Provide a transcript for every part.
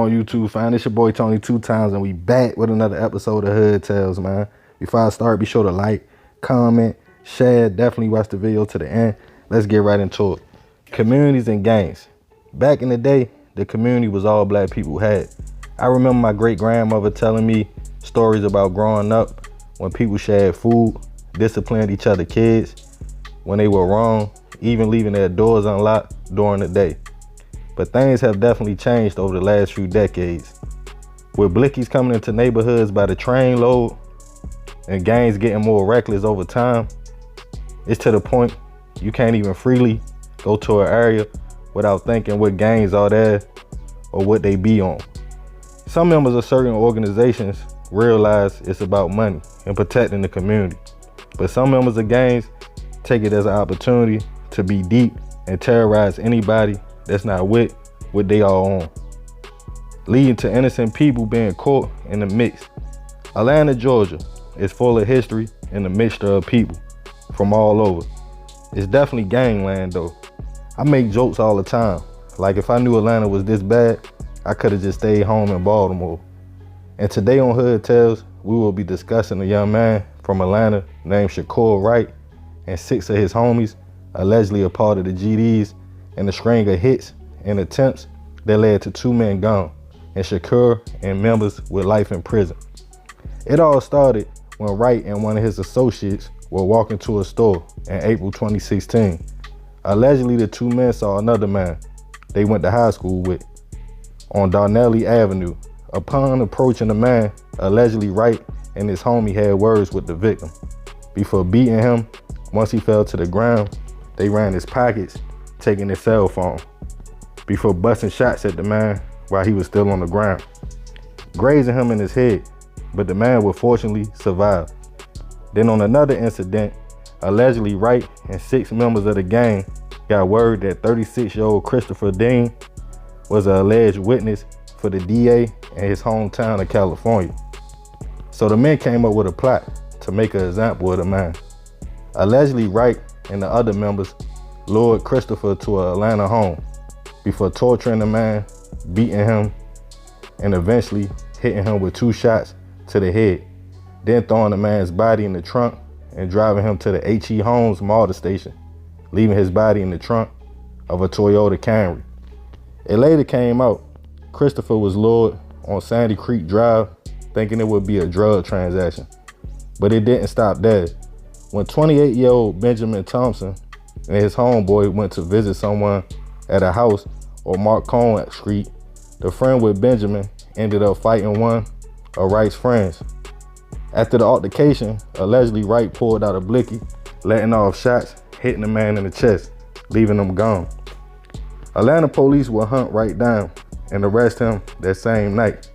on YouTube, fam? It's your boy Tony 2 Times, and we back with another episode of Hood Tales, man. Before I start, be sure to like, comment, share, definitely watch the video to the end. Let's get right into it. Communities and gangs. Back in the day, the community was all black people had. I remember my great-grandmother telling me stories about growing up when people shared food, disciplined each other kids when they were wrong, even leaving their doors unlocked during the day. But things have definitely changed over the last few decades. With blickies coming into neighborhoods by the train load and gangs getting more reckless over time, it's to the point you can't even freely go to an area without thinking what gangs are there or what they be on. Some members of certain organizations realize it's about money and protecting the community, but some members of gangs take it as an opportunity to be deep and terrorize anybody that's not with what they are on, leading to innocent people being caught in the mix. Atlanta, Georgia is full of history and a mixture of people from all over. It's definitely gangland though. I make jokes all the time. Like if I knew Atlanta was this bad, I could have just stayed home in Baltimore. And today on Hood Tales, we will be discussing a young man from Atlanta named Shakur Wright and 6 of his homies allegedly a part of the GDs and a string of hits and attempts that led to 2 men gone, and Shakur and members with life in prison. It all started when Wright and one of his associates were walking to a store in April 2016. Allegedly, the 2 men saw another man they went to high school with on Darnelly Avenue. Upon approaching the man, allegedly Wright and his homie had words with the victim. Before beating him, once he fell to the ground, they ran his pockets, taking his cell phone, before busting shots at the man while he was still on the ground, grazing him in his head, but the man would fortunately survive. Then on another incident, allegedly Wright and 6 members of the gang got word that 36-year-old Christopher Dean was an alleged witness for the DA in his hometown of California. So the men came up with a plot to make an example of the man. Allegedly Wright and the other members lured Christopher to an Atlanta home before torturing the man, beating him, and eventually hitting him with 2 shots to the head, then throwing the man's body in the trunk and driving him to the H.E. Holmes MARTA station, leaving his body in the trunk of a Toyota Camry. It later came out Christopher was lured on Sandy Creek Drive thinking it would be a drug transaction, but it didn't stop there. When 28-year-old Benjamin Thompson and his homeboy went to visit someone at a house on Marcone Street, the friend with Benjamin ended up fighting one of Wright's friends. After the altercation, allegedly Wright pulled out a blicky, letting off shots, hitting the man in the chest, leaving him gone. Atlanta police will hunt Wright down and arrest him that same night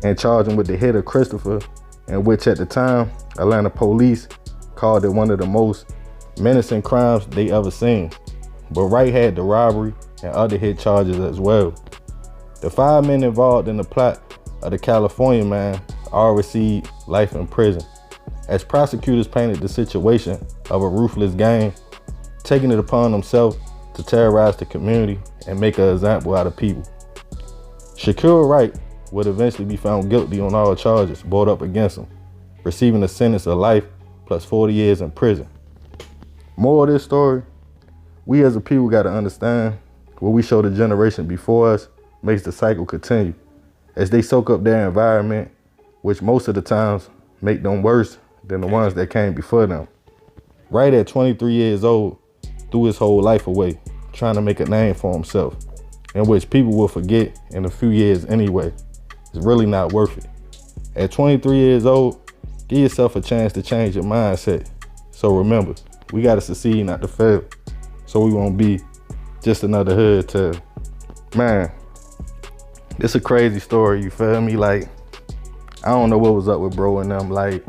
and charge him with the hit of Christopher, in which at the time, Atlanta police called it one of the most menacing crimes they ever seen. But Wright had the robbery and other hit charges as well. The 5 men involved in the plot of the California man all received life in prison, as prosecutors painted the situation of a ruthless gang taking it upon themselves to terrorize the community and make an example out of people. Shakur Wright would eventually be found guilty on all charges brought up against him, receiving a sentence of life plus 40 years in prison. More of this story, we as a people got to understand what we show the generation before us makes the cycle continue, as they soak up their environment, which most of the times make them worse than the ones that came before them. Wright at 23 years old threw his whole life away trying to make a name for himself, in which people will forget in a few years anyway. It's really not worth it. At 23 years old, give yourself a chance to change your mindset. So remember, we gotta succeed, not to fail, so we won't be just another hood tale. Man, this a crazy story, you feel me? Like, I don't know what was up with bro and them. Like,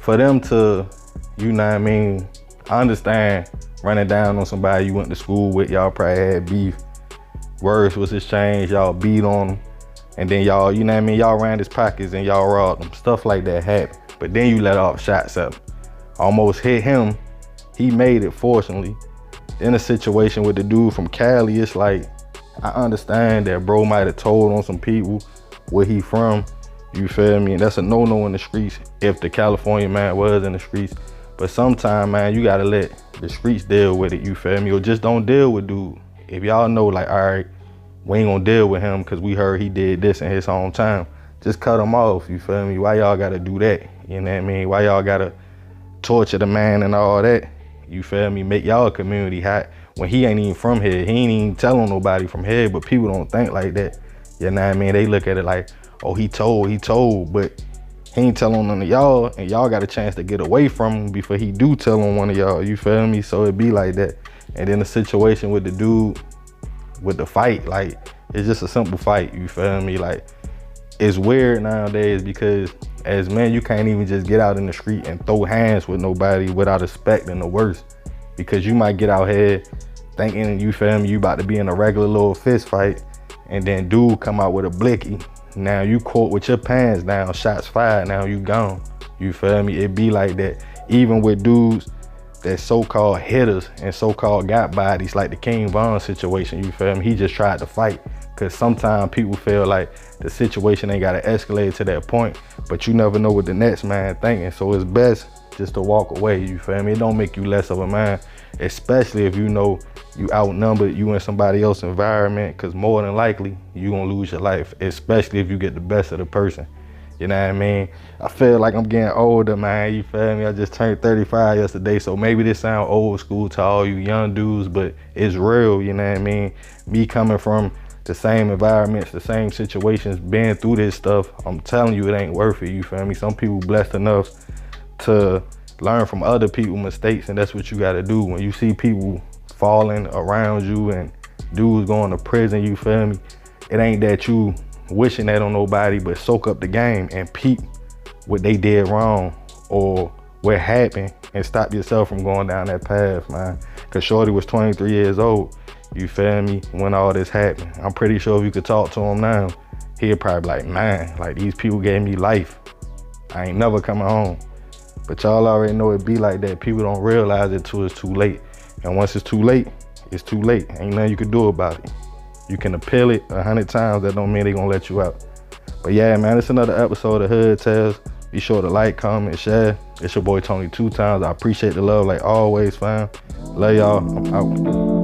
for them to, you know what I mean, I understand running down on somebody you went to school with, y'all probably had beef, words was exchanged, y'all beat on them, and then y'all, you know what I mean, y'all ran his pockets and y'all robbed him. Stuff like that happened. But then you let off shots at him. Almost hit him. He made it, fortunately. In a situation with the dude from Cali, it's like, I understand that bro might have told on some people where he from, you feel me? And that's a no-no in the streets if the California man was in the streets. But sometimes, man, you gotta let the streets deal with it, you feel me? Or just don't deal with dude. If y'all know, like, all right, we ain't gonna deal with him because we heard he did this in his own time, just cut him off, you feel me? Why y'all gotta do that? You know what I mean? Why y'all gotta torture the man and all that? You feel me? Make y'all community hot when he ain't even from here. He ain't even telling nobody from here, but people don't think like that. You know what I mean? They look at it like, oh, he told, but he ain't telling none of y'all, and y'all got a chance to get away from him before he do tell on one of y'all, you feel me? So it be like that. And then the situation with the dude, with the fight, like, it's just a simple fight, you feel me? Like, it's weird nowadays because as men, you can't even just get out in the street and throw hands with nobody without expecting the worst. Because you might get out here thinking, you feel me, you about to be in a regular little fist fight, and then dude come out with a blicky. Now you caught with your pants down, shots fired, now you gone. You feel me? It be like that. Even with dudes that so-called hitters and so-called got bodies, like the King Von situation, you feel me? He just tried to fight. Cause sometimes people feel like the situation ain't gotta escalate to that point, but you never know what the next man thinking. So it's best just to walk away, you feel me? It don't make you less of a man, especially if you know you outnumbered, you in somebody else's environment, cause more than likely you gonna lose your life, especially if you get the best of the person. You know what I mean? I feel like I'm getting older, man, you feel me? I just turned 35 yesterday, so maybe this sound old school to all you young dudes, but it's real, you know what I mean? Me coming from the same environments, the same situations, been through this stuff, I'm telling you, it ain't worth it, you feel me? Some people blessed enough to learn from other people's mistakes, and that's what you gotta do. When you see people falling around you and dudes going to prison, you feel me? It ain't that you wishing that on nobody, but soak up the game and peep what they did wrong or what happened and stop yourself from going down that path, man. Cause Shorty was 23 years old, you feel me, when all this happened. I'm pretty sure if you could talk to him now, he'd probably be like, man, like these people gave me life. I ain't never coming home. But y'all already know it be like that. People don't realize it till it's too late. And once it's too late, it's too late. Ain't nothing you can do about it. You can appeal it 100 times, that don't mean they gonna let you out. But yeah, man, it's another episode of Hood Tales. Be sure to like, comment, share. It's your boy Tony 2 Times. I appreciate the love like always, fam. Love y'all, I'm out.